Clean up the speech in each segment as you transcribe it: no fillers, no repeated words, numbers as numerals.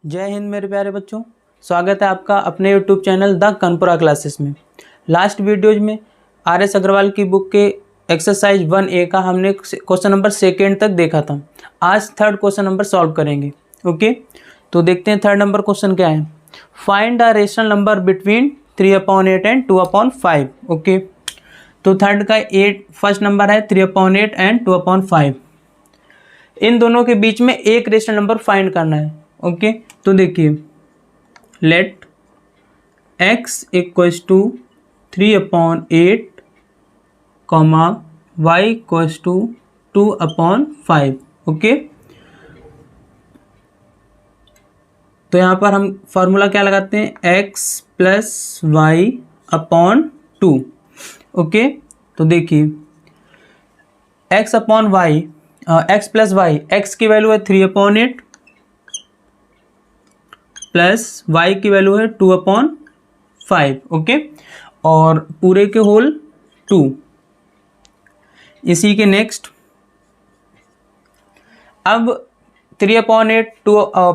जय हिंद मेरे प्यारे बच्चों, स्वागत है आपका अपने YouTube channel the Kanpura classes में। लास्ट वीडियोज में RS अग्रवाल की बुक के एक्सरसाइज 1A का हमने क्वेश्चन नंबर 2 तक देखा था। आज थर्ड क्वेश्चन नंबर सॉल्व करेंगे। ओके, तो देखते हैं थर्ड नंबर क्वेश्चन क्या है। Find the rational number between 3/8 and 2/5। Okay, तो थर्ड का फर्स्ट नंबर है 3/8 एंड 2/5। इन दोनों के बीच में एक रेशनल नंबर फाइंड करना है। ओके, तो देखिए, let x equals to 3/8 comma y equals to 2/5। Okay, तो यहाँ पर हम फॉर्मूला क्या लगाते हैं, x plus y upon 2। Okay, तो देखिए x upon y, x plus y, x की वैल्यू है 3/8 प्लस y की वैल्यू है 2/5। ओके, और पूरे के होल 2। इसी के नेक्स्ट, अब 3/8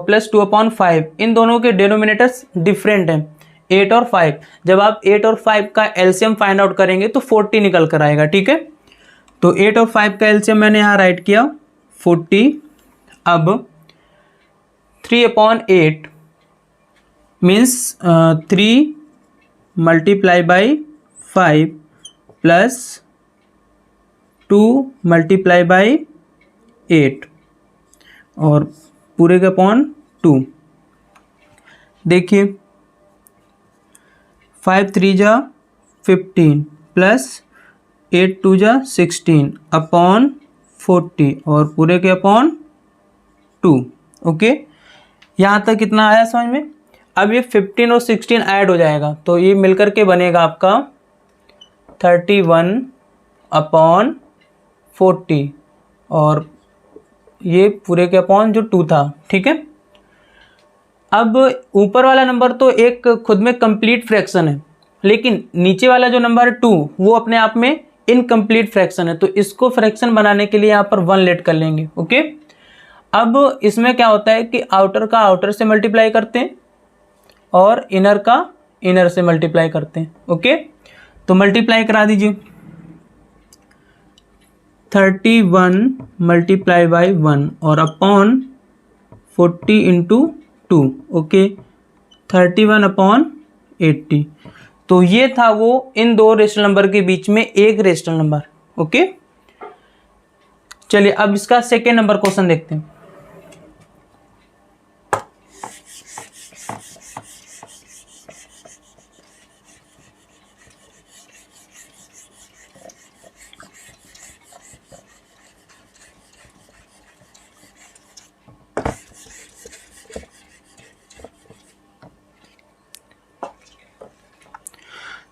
प्लस 2/5, इन दोनों के डिनोमिनेटर्स डिफरेंट हैं, 8 और 5। जब आप 8 और 5 का एलसीएम फाइंड आउट करेंगे तो 40 निकल कर आएगा। ठीक है, तो 8 और 5 का एलसीएम मैंने यहाँ राइट किया 40। अब 3/8 means 3 multiply by 5 plus 2 multiply by 8 और पूरे के अपॉन 2। देखिए 5 3 जा 15 प्लस 8 2 जा 16 अपॉन 40 और पूरे के अपॉन 2। ओके, यहाँ तक कितना आया समझ में। अब ये 15 और 16 ऐड हो जाएगा तो ये मिलकर के बनेगा आपका 31/40 और ये पूरे के अपॉन जो 2 था। ठीक है, अब ऊपर वाला नंबर तो एक खुद में कंप्लीट फ्रैक्शन है, लेकिन नीचे वाला जो नंबर है 2 वो अपने आप में इनकम्प्लीट फ्रैक्शन है, तो इसको फ्रैक्शन बनाने के लिए यहाँ पर 1 लेट कर लेंगे। ओके, अब इसमें क्या होता है कि आउटर का आउटर से मल्टीप्लाई करते हैं और इनर का इनर से मल्टीप्लाई करते हैं। ओके, तो मल्टीप्लाई करा दीजिए, 31 मल्टीप्लाई बाई 1 और अपॉन 40 इंटू 2। ओके, 31/80। तो ये था वो इन दो रेशनल नंबर के बीच में एक रेशनल नंबर। ओके, चलिए अब इसका सेकेंड नंबर क्वेश्चन देखते हैं।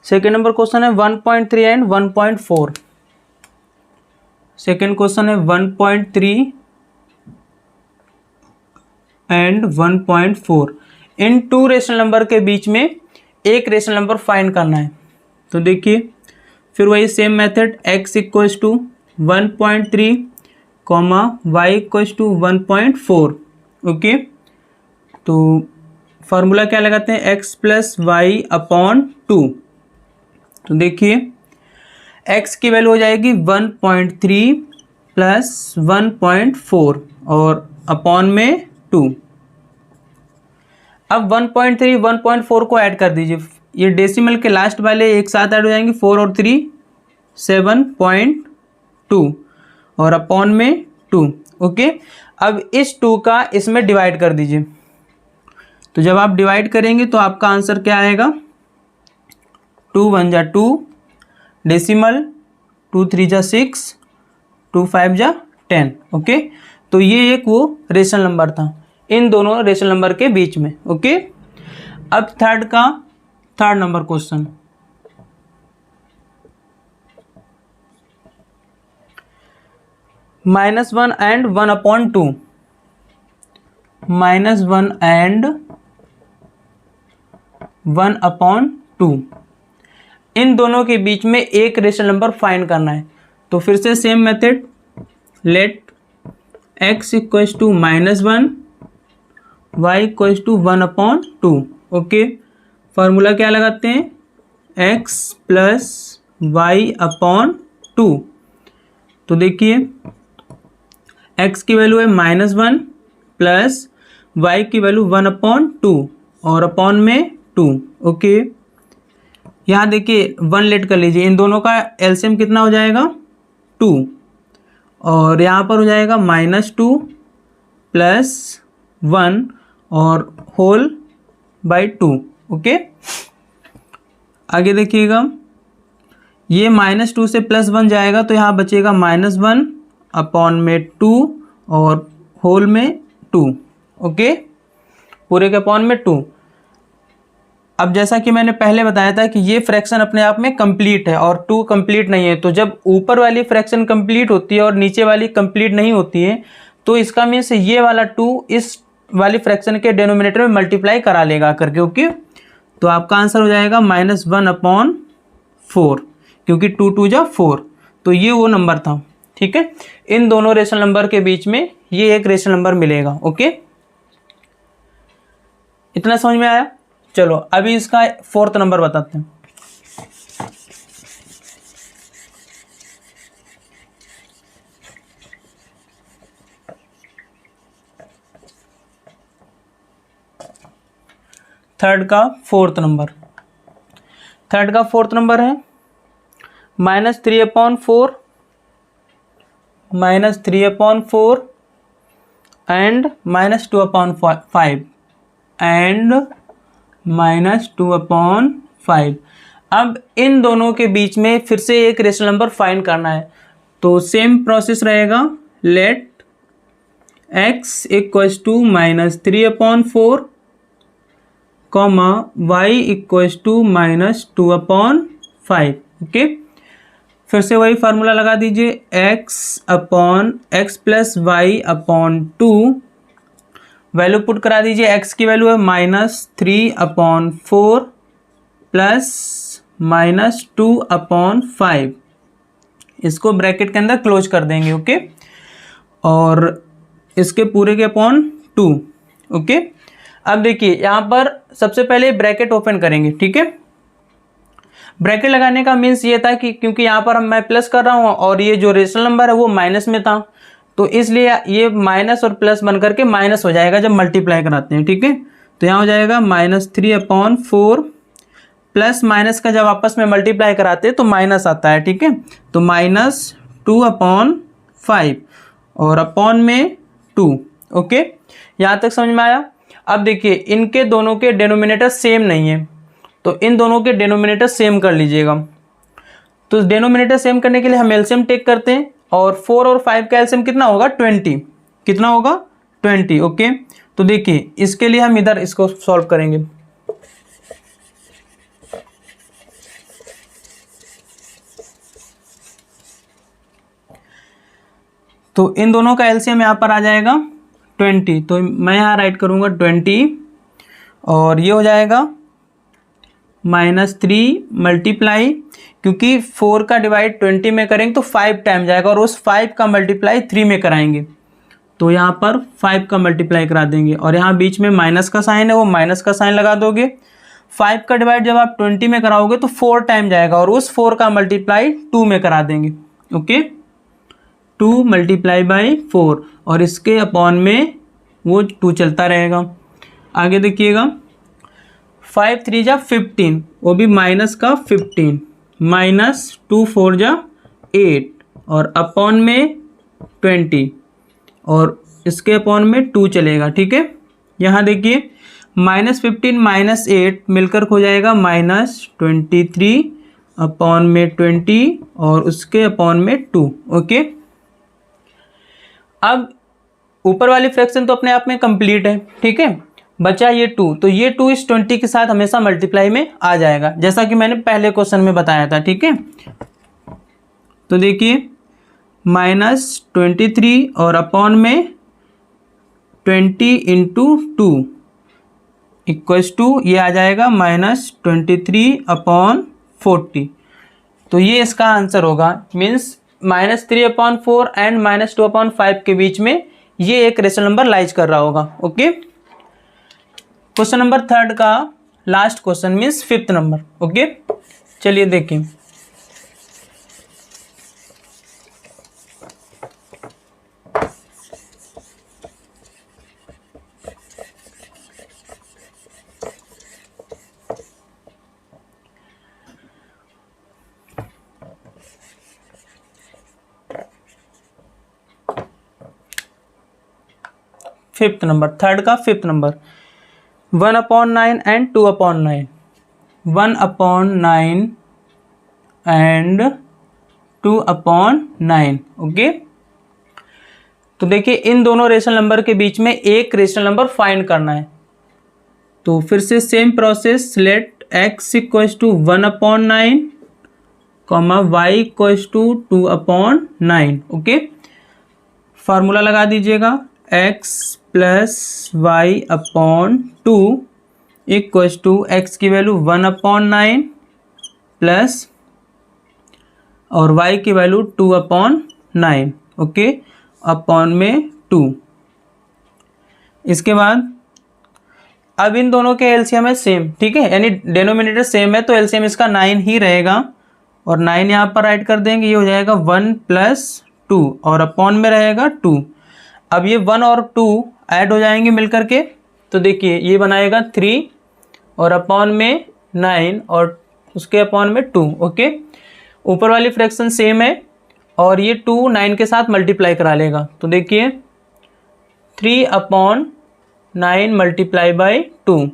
सेकेंड नंबर क्वेश्चन है 1.3 एंड 1.4। सेकेंड क्वेश्चन है 1.3 एंड 1.4। इन टू रेशनल नंबर के बीच में एक रेशनल नंबर फाइंड करना है। तो देखिए फिर वही same method, x equals to 1.3 comma y equals to 1.4। Okay, तो फार्मूला क्या लगाते हैं, x प्लस वाई अपॉन 2। तो देखिए x की वैल्यू हो जाएगी 1.3 प्लस 1.4 और अपॉन में 2। अब 1.3 1.4 को ऐड कर दीजिए, ये डेसिमल के लास्ट वाले एक साथ ऐड हो जाएंगे, 4 और 3 7.2 और अपॉन में 2। ओके, अब इस 2 का इसमें डिवाइड कर दीजिए। तो जब आप डिवाइड करेंगे तो आपका आंसर क्या आएगा, 2 1 जा 2 डेसिमल, 2 3 जा 6, 2 5 जा 10। ओके, तो ये एक वो रेशनल नंबर था इन दोनों रेशनल नंबर के बीच में। ओके, अब third number question, -1 and 1/2। -1 and 1/2, इन दोनों के बीच में एक रेशनल नंबर फाइंड करना है। तो फिर से same method, let x equals to -1 y equals to 1/2। Okay, formula क्या लगाते हैं, x प्लस y/2। तो देखिए x की वैल्यू है -1 प्लस y की वैल्यू 1/2 और अपॉन में 2। ओके, यहाँ देखिए 1 लेट कर लीजिए, इन दोनों का एलसीएम कितना हो जाएगा 2, और यहाँ पर हो जाएगा -2 प्लस 1 और होल बाई 2। ओके, आगे देखिएगा ये -2 से +1 जाएगा तो यहाँ बचेगा -1 अपॉन में 2 और होल में 2। ओके, पूरे के अपॉन में 2। अब जैसा कि मैंने पहले बताया था कि ये फ्रैक्शन अपने आप में कंप्लीट है और 2 कंप्लीट नहीं है, तो जब ऊपर वाली फ्रैक्शन कंप्लीट होती है और नीचे वाली कंप्लीट नहीं होती है तो इसका मीन्स ये वाला 2 इस वाली फ्रैक्शन के डिनोमिनेटर में मल्टीप्लाई करा लेगा करके। ओके, तो आपका आंसर हो जाएगा -1/4, क्योंकि 2 2 जा 4, तो ये वो नंबर था। ठीक है, इन दोनों रेशनल नंबर के बीच में ये एक रेशनल नंबर मिलेगा। ओके, इतना समझ में आया। चलो अभी इसका 4th नंबर बताते हैं। थर्ड का 4th नंबर है -3/4 एंड -2/5 एंड -2/5। अब इन दोनों के बीच में फिर से एक रेशनल नंबर फाइंड करना है, तो सेम प्रोसेस रहेगा। Let x equals to -3/4 comma y equals to -2/5। Okay, फिर से वही फार्मूला लगा दीजिए, x plus y/2। Value put करा दीजिए, x की वैल्यू है -3/4 प्लस -2/5। इसको ब्रैकेट के अंदर क्लोज कर देंगे। ओके, और इसके पूरे के अपॉन 2। ओके, अब देखिए यहाँ पर सबसे पहले ब्रैकेट ओपन करेंगे। ठीक है, ब्रैकेट लगाने का मीन्स ये था कि क्योंकि यहाँ पर मैं प्लस कर रहा हूँ और ये जो रेशनल नंबर है वो माइनस में था, तो इसलिए ये माइनस और प्लस बन करके माइनस हो जाएगा जब मल्टीप्लाई कराते हैं। ठीक है, तो यहाँ हो जाएगा -3/4 प्लस माइनस का जब आपस में मल्टीप्लाई कराते हैं तो माइनस आता है। ठीक है, तो -2/5 और अपॉन में 2। ओके, यहाँ तक समझ में आया। अब देखिए इनके दोनों के डिनोमिनेटर सेम नहीं है, तो इन दोनों के डिनोमिनेटर सेम कर लीजिएगा। तो डिनोमिनेटर सेम करने के लिए हम एलसीएम टेक करते हैं, और 4 और 5 का एलसीएम कितना होगा 20। कितना होगा 20। ओके, तो देखिए इसके लिए हम इधर इसको सॉल्व करेंगे। तो इन दोनों का एलसीएम यहाँ पर आ जाएगा 20, तो मैं यहाँ राइट करूँगा 20 और ये हो जाएगा -3 मल्टीप्लाई, क्योंकि 4 का डिवाइड 20 में करेंगे तो 5 टाइम जाएगा और उस 5 का मल्टीप्लाई 3 में कराएंगे, तो यहाँ पर 5 का मल्टीप्लाई करा देंगे और यहाँ बीच में माइनस का साइन है, वो माइनस का साइन लगा दोगे। 5 का डिवाइड जब आप 20 में कराओगे तो 4 टाइम जाएगा और उस 4 का मल्टीप्लाई 2 में करा देंगे। ओके, 2 मल्टीप्लाई बाई 4 और इसके अपॉन में वो 2 चलता रहेगा। आगे देखिएगा 5 3 जा 15, वो भी माइनस का 15, -2 4 जा 8 और अपॉन में 20 और इसके अपॉन में 2 चलेगा। ठीक है, यहाँ देखिए -15 -8 मिलकर हो जाएगा -23 अपॉन में 20 और उसके अपॉन में 2। ओके, अब ऊपर वाली फ्रैक्शन तो अपने आप में कंप्लीट है। ठीक है, बचा ये 2, तो ये 2 इस 20 के साथ हमेशा मल्टीप्लाई में आ जाएगा, जैसा कि मैंने पहले क्वेश्चन में बताया था। ठीक है, तो देखिए -23 और अपॉन में 20 × 2 इक्वल्स टू ये आ जाएगा -23/40। तो ये इसका आंसर होगा। मीन्स -3/4 एंड -2/5 के बीच में ये एक रेशनल नंबर लाइज कर रहा होगा। ओके, क्वेश्चन नंबर थर्ड का last question means 5th number. Okay, चलिए देखें। फिफ्थ नंबर, थर्ड का 5th number, 1/9 and 2/9, 1/9 and 2/9। Okay, तो देखिए इन दोनों रेशनल नंबर के बीच में एक रेशनल नंबर फाइंड करना है। तो फिर से same process, let x equals to 1/9 comma y equals to 2/9। Okay, formula लगा दीजिएगा, x plus y upon 2 equals to x की वैल्यू 1/9 प्लस और y की वैल्यू 2/9। ओके, अपॉन में 2। इसके बाद अब इन दोनों के एलसीएम है सेम, ठीक है, यानी डेनोमिनेटर सेम है तो एलसीएम इसका 9 ही रहेगा और 9 यहाँ पर राइट कर देंगे, ये हो जाएगा 1 + 2 और अपॉन में रहेगा 2। अब ये 1 और 2 ऐड हो जाएंगे मिलकर के, तो देखिए ये बनाएगा 3 और अपॉन में 9 और उसके अपॉन में 2। ओके, ऊपर वाली फ्रैक्शन सेम है और ये 2 9 के साथ मल्टीप्लाई करा लेगा, तो देखिए 3/9 मल्टीप्लाई बाई 2,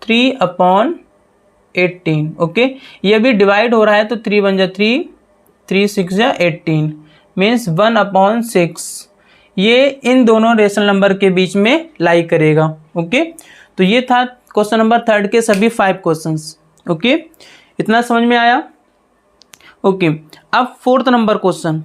3/18। ओके, ये अभी डिवाइड हो रहा है तो 3 × 3, 3 × 6 = 18 मीन्स 1/6। ये इन दोनों रेशनल नंबर के बीच में लाई करेगा। ओके, तो ये था क्वेश्चन नंबर थर्ड के सभी 5 क्वेश्चंस। ओके, इतना समझ में आया। ओके, अब 4th नंबर क्वेश्चन,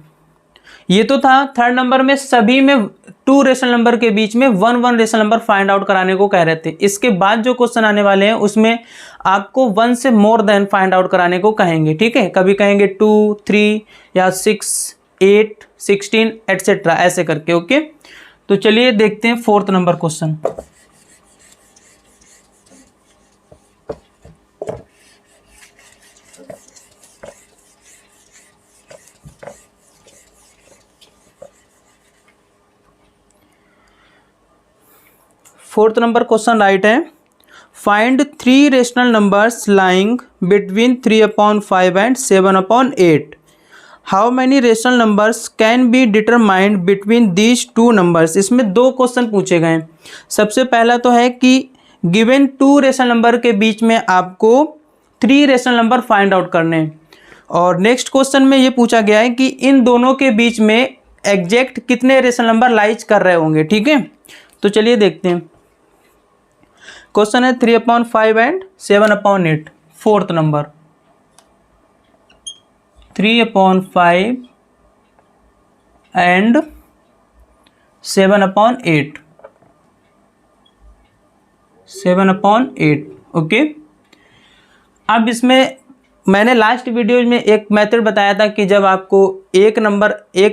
ये तो था थर्ड नंबर में सभी में 2 रेशनल नंबर के बीच में 1 रेशनल नंबर फाइंड आउट कराने को कह रहे थे। इसके बाद जो क्वेश्चन आने वाले हैं उसमें आपको 1 से मोर देन फाइंड आउट कराने को कहेंगे, ठीक है, कभी कहेंगे 2, 3 या 6, 8, 16 एटसेट्रा ऐसे करके। ओके, तो चलिए देखते हैं 4th number question. Fourth number question right है, find 3 rational numbers lying between 3/5 and 7/8। How many rational numbers can be determined between these 2 numbers. इसमें 2 क्वेश्चन पूछे गए हैं। सबसे पहला तो है कि गिवन 2 रेशनल नंबर के बीच में आपको 3 रेशनल नंबर फाइंड आउट करने हैं और नेक्स्ट क्वेश्चन में ये पूछा गया है कि इन दोनों के बीच में एग्जैक्ट कितने रेशनल नंबर लाइज कर रहे होंगे, ठीक है। तो चलिए देखते हैं। क्वेश्चन है 3/5 and 7/8। 4th number 3/5 and 7/8। 7/8। Okay, अब इसमें मैंने लास्ट वीडियो में एक मेथड बताया था कि जब आपको एक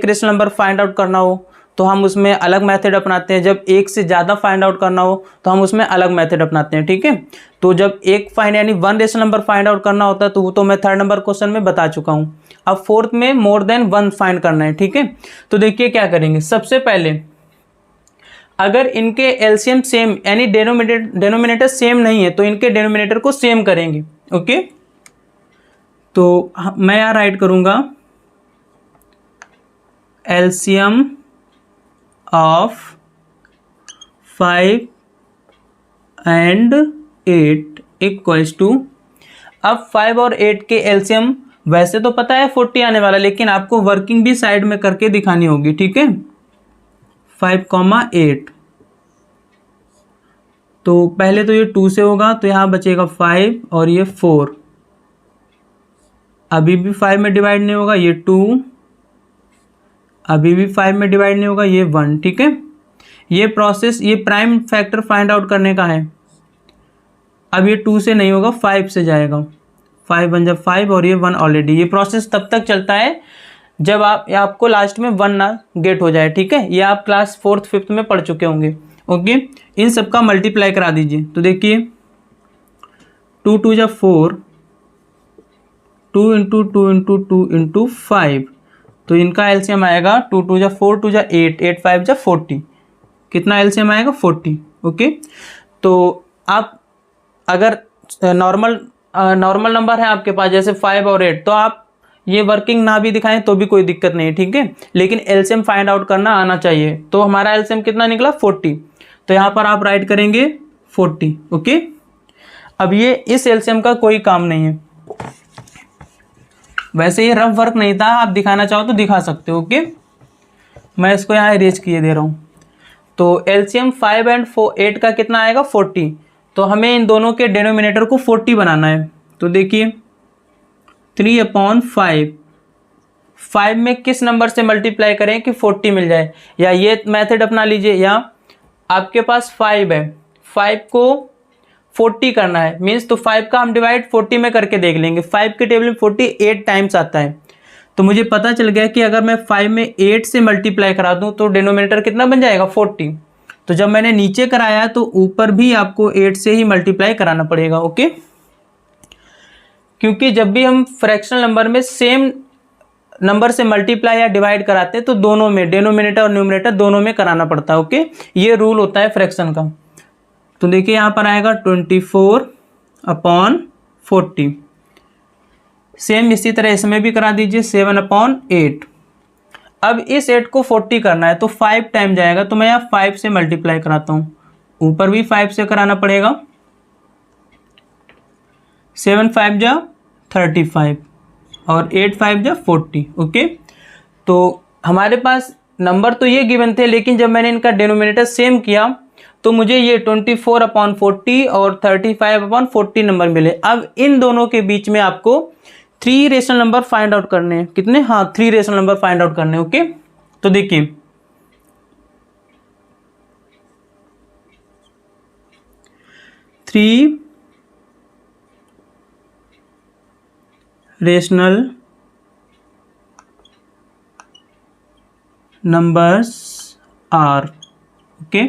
रेशनल नंबर फाइंड आउट करना हो तो हम उसमें अलग मेथड अपनाते हैं, जब एक से ज़्यादा फाइंड आउट करना हो तो हम उसमें अलग मेथड अपनाते हैं, ठीक है। तो जब एक फाइंड यानी 1 रेशनल नंबर फाइंड आउट करना होता है तो वो तो मैं 3rd नंबर क्वेश्चन में बता चुका हूँ। अब 4th में मोर देन 1 फाइंड करना है, ठीक है। तो देखिए क्या करेंगे। सबसे पहले अगर इनके एलसीएम सेम यानी डेनोमिनेटर सेम नहीं है तो इनके डेनोमिनेटर को सेम करेंगे। ओके, तो मैं यहाँ राइट करूँगा LCM of 5 and 8 equals to, अब 5 और 8 के एलसीएम वैसे तो पता है 40 आने वाला, लेकिन आपको वर्किंग भी साइड में करके दिखानी होगी, ठीक है। 5, 8 तो पहले तो ये 2 से होगा तो यहाँ बचेगा 5 और ये 4, अभी भी 5 में डिवाइड नहीं होगा, ये 2, अभी भी 5 में डिवाइड नहीं होगा, ये 1, ठीक है। ये प्रोसेस ये प्राइम फैक्टर फाइंड आउट करने का है। अब ये 2 से नहीं होगा, 5 से जाएगा, 5 × 5 और ये 1 ऑलरेडी। ये प्रोसेस तब तक चलता है जब आपको लास्ट में 1 ना गेट हो जाए, ठीक है। ये आप क्लास 4th 5th में पढ़ चुके होंगे। ओके, इन सब का मल्टीप्लाई करा दीजिए। तो देखिए 2 2 जा 4, 2 इंटू 2 इंटू 2 इंटू 5, तो इनका एलसीएम आएगा 2 2 जा 4, 2 जा 8, 8 5 जा 40। कितना एलसीएम आएगा? 40। ओके, तो आप अगर नॉर्मल नंबर है आपके पास जैसे 5 और 8, तो आप ये वर्किंग ना भी दिखाएं तो भी कोई दिक्कत नहीं है, ठीक है, लेकिन एलसीएम फाइंड आउट करना आना चाहिए। तो हमारा एलसीएम कितना निकला? 40। तो यहाँ पर आप राइट करेंगे 40। ओके, अब ये इस एलसीएम का कोई काम नहीं है, वैसे ये रफ वर्क नहीं था, आप दिखाना चाहो तो दिखा सकते हो। ओके, मैं इसको यहाँ इरेज किए दे रहा हूँ। तो एलसीएम 5 एंड 8 का कितना आएगा? 40। तो हमें इन दोनों के डिनोमिनेटर को 40 बनाना है। तो देखिए 3/5, 5 में किस नंबर से मल्टीप्लाई करें कि 40 मिल जाए, या ये मेथड अपना लीजिए, या आपके पास 5 है, 5 को 40 करना है, मीन्स तो 5 का हम डिवाइड 40 में करके देख लेंगे। 5 के टेबल में 48 टाइम्स आता है, तो मुझे पता चल गया कि अगर मैं 5 में 8 से मल्टीप्लाई करा दूं तो डिनोमिनेटर कितना बन जाएगा? 40। तो जब मैंने नीचे कराया तो ऊपर भी आपको 8 से ही मल्टीप्लाई कराना पड़ेगा। ओके, क्योंकि जब भी हम फ्रैक्शनल नंबर में सेम नंबर से मल्टीप्लाई या डिवाइड कराते हैं तो दोनों में, डिनोमिनेटर और न्यूमरेटर दोनों में कराना पड़ता है। ओके, ये रूल होता है फ्रैक्शन का। तो देखिए यहाँ पर आएगा 24/40। सेम इसी तरह इसमें भी करा दीजिए 7/8। अब इस 8 को 40 करना है तो 5 टाइम जाएगा, तो मैं यहाँ 5 से मल्टीप्लाई कराता हूँ, ऊपर भी 5 से कराना पड़ेगा। 7 5 जा 35 और 8 5 जा 40। ओके, तो हमारे पास नंबर तो ये गिवन थे, लेकिन जब मैंने इनका डिनोमिनेटर सेम किया तो मुझे ये 24/40 और 35/40 नंबर मिले। अब इन दोनों के बीच में आपको 3 रेशनल नंबर फाइंड आउट करने हैं। कितने? हाँ, 3 रेशनल नंबर फाइंड आउट करने हैं। ओके, तो देखिए 3 रेशनल नंबर्स आर। ओके,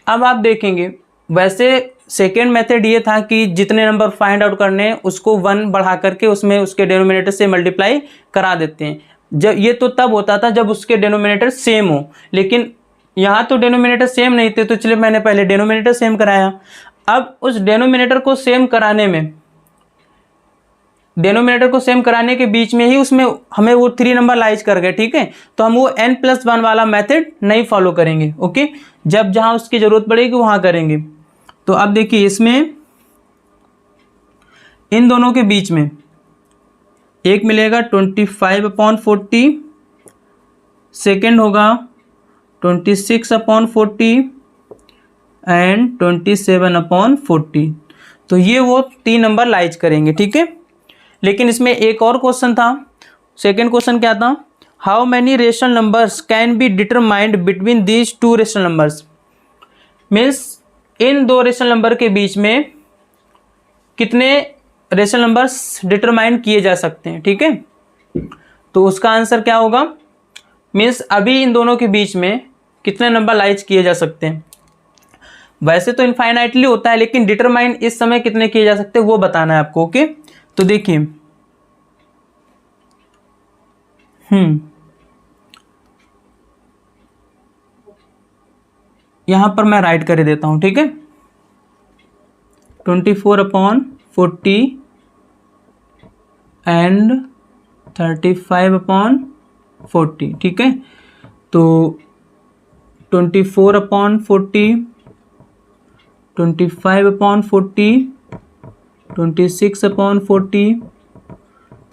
अब आप देखेंगे वैसे सेकेंड मेथड ये था कि जितने नंबर फाइंड आउट करने हैं उसको 1 बढ़ा करके उसमें उसके डिनोमिनेटर से मल्टीप्लाई करा देते हैं। जब ये तो तब होता था जब उसके डिनोमिनेटर सेम हो, लेकिन यहाँ तो डिनोमिनेटर सेम नहीं थे, तो चलिए मैंने पहले डिनोमिनेटर सेम कराया। अब उस डिनोमिनेटर को सेम कराने में, डिनोमिनेटर को सेम कराने के बीच में ही उसमें हमें वो 3 नंबर लाइज कर गए, ठीक है, तो हम वो n+1 वाला मेथड नहीं फॉलो करेंगे। ओके, जब जहां उसकी जरूरत पड़ेगी वहां करेंगे। तो अब देखिए इसमें इन दोनों के बीच में एक मिलेगा 25/40, सेकेंड होगा 26/40 एंड 27/40। तो ये वो 3 नंबर लाइज करेंगे, ठीक है। लेकिन इसमें एक और क्वेश्चन था। सेकेंड क्वेश्चन क्या था? How many rational numbers can be determined between these 2 rational numbers. Means in 2 rational number के बीच में कितने रेशनल नंबर्स डिटरमाइन किए जा सकते हैं, ठीक है। तो उसका आंसर क्या होगा? मीन्स अभी इन दोनों के बीच में कितने नंबर लाइज किए जा सकते हैं। वैसे तो इनफाइनाइटली होता है, लेकिन डिटरमाइन इस समय कितने किए जा सकते हैं वो बताना है आपको। ओके, तो देखिए यहां पर मैं राइट कर देता हूं, ठीक है। 24/40 एंड 35/40, ठीक है। तो 24/40, 25/40, 26/40,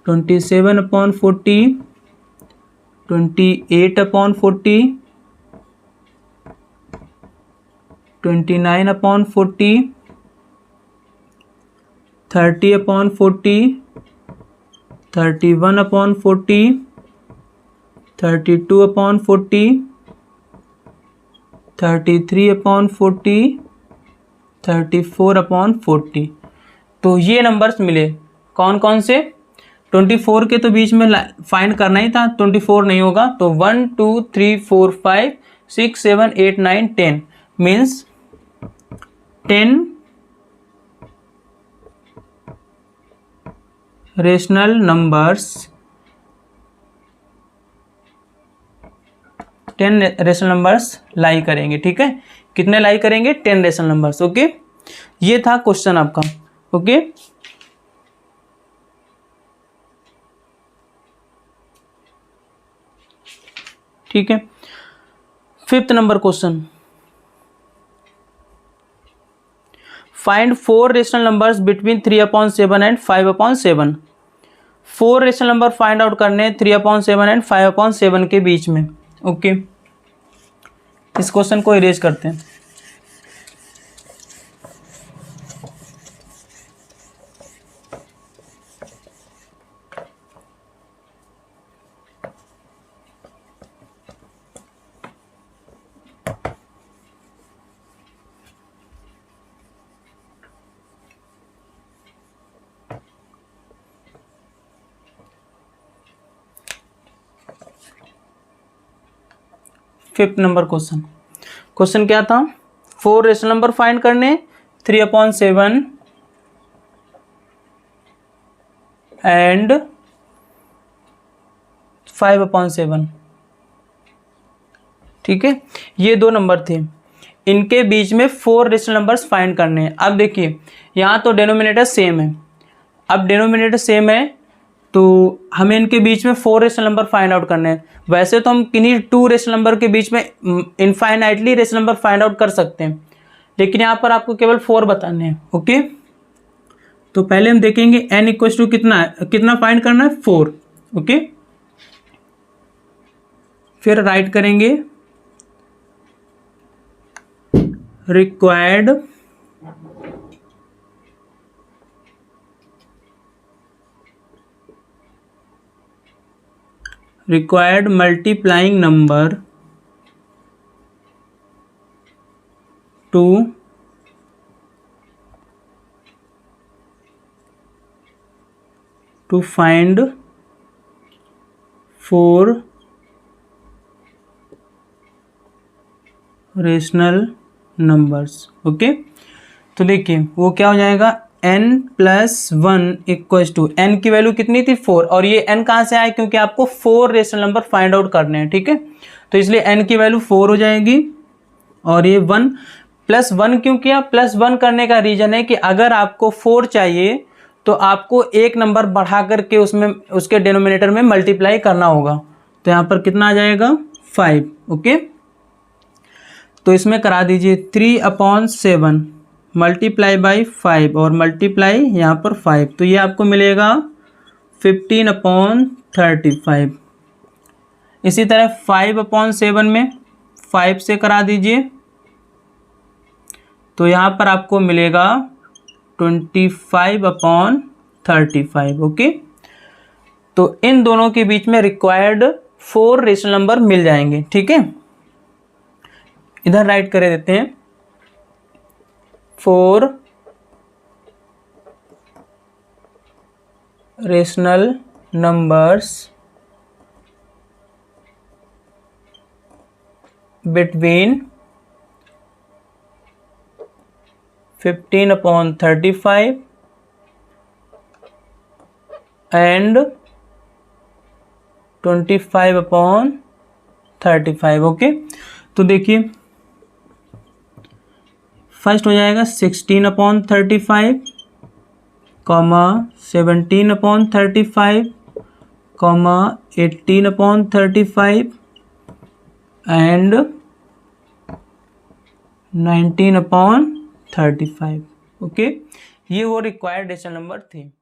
27/40, 28/40, 29/40, 30/40, 31/40, 32/40, 33/40, 34/40। तो ये नंबर्स मिले। कौन कौन से? 24 के तो बीच में फाइंड करना ही था, 24 नहीं होगा, तो 1 2 3 4 5 6 7 8 9 10, means 10 rational numbers, 10 rational numbers lie करेंगे। ठीक है, कितने लाई करेंगे? 10 रेशनल नंबर्स। ओके, ये था क्वेश्चन आपका। ओके, ठीक है। 5th number question, find 4 rational numbers between 3/7 and 5/7। 4 rational number find out करने 3/7 एंड 5/7 के बीच में। ओके, इस क्वेश्चन को इरेज करते हैं। फिफ्थ नंबर क्वेश्चन, क्वेश्चन क्या था? 4 रेशनल नंबर फाइंड करने 3/7 एंड 5/7। ठीक है, ये दो नंबर थे, इनके बीच में 4 रेशनल नंबर्स फाइंड करने हैं। अब देखिए, यहाँ तो डिनोमिनेटर सेम है। अब डिनोमिनेटर सेम है तो हमें इनके बीच में 4 रेशनल नंबर फाइंड आउट करने हैं। वैसे तो हम किन्हीं 2 रेशनल नंबर के बीच में infinitely rational number find out कर सकते हैं, लेकिन यहाँ पर आपको केवल 4 बताने हैं। ओके, तो पहले हम देखेंगे n इक्वल टू कितना है, कितना फाइंड करना है? 4। ओके, फिर राइट करेंगे required multiplying number to find 4 rational numbers. Okay, तो देखिए वो क्या हो जाएगा, n+1 इक्वल्स टू, n की वैल्यू कितनी थी? 4, और ये n कहाँ से आए? क्योंकि आपको 4 रेशनल नंबर फाइंड आउट करने हैं। ठीक है, तो इसलिए n की वैल्यू 4 हो जाएगी, और ये 1 +1 क्यों किया? +1 करने का रीज़न है कि अगर आपको 4 चाहिए तो आपको एक नंबर बढ़ा करके उसमें उसके डिनोमिनेटर में मल्टीप्लाई करना होगा। तो यहाँ पर कितना आ जाएगा? 5। ओके, तो इसमें करा दीजिए 3/7 मल्टीप्लाई बाई 5 और मल्टीप्लाई यहाँ पर 5, तो ये आपको मिलेगा 15/35। इसी तरह 5/7 में 5 से करा दीजिए, तो यहाँ पर आपको मिलेगा 25/35। ओके, तो इन दोनों के बीच में रिक्वायर्ड 4 रेशनल नंबर मिल जाएंगे। ठीक है, इधर राइट कर देते हैं 4 rational numbers between 15/35 and 25/35। Okay, तो देखिए फर्स्ट हो जाएगा 16/35, 17/35, 18/35 एंड 19/35। ओके, ये वो रिक्वायर्ड रेशनल नंबर थे।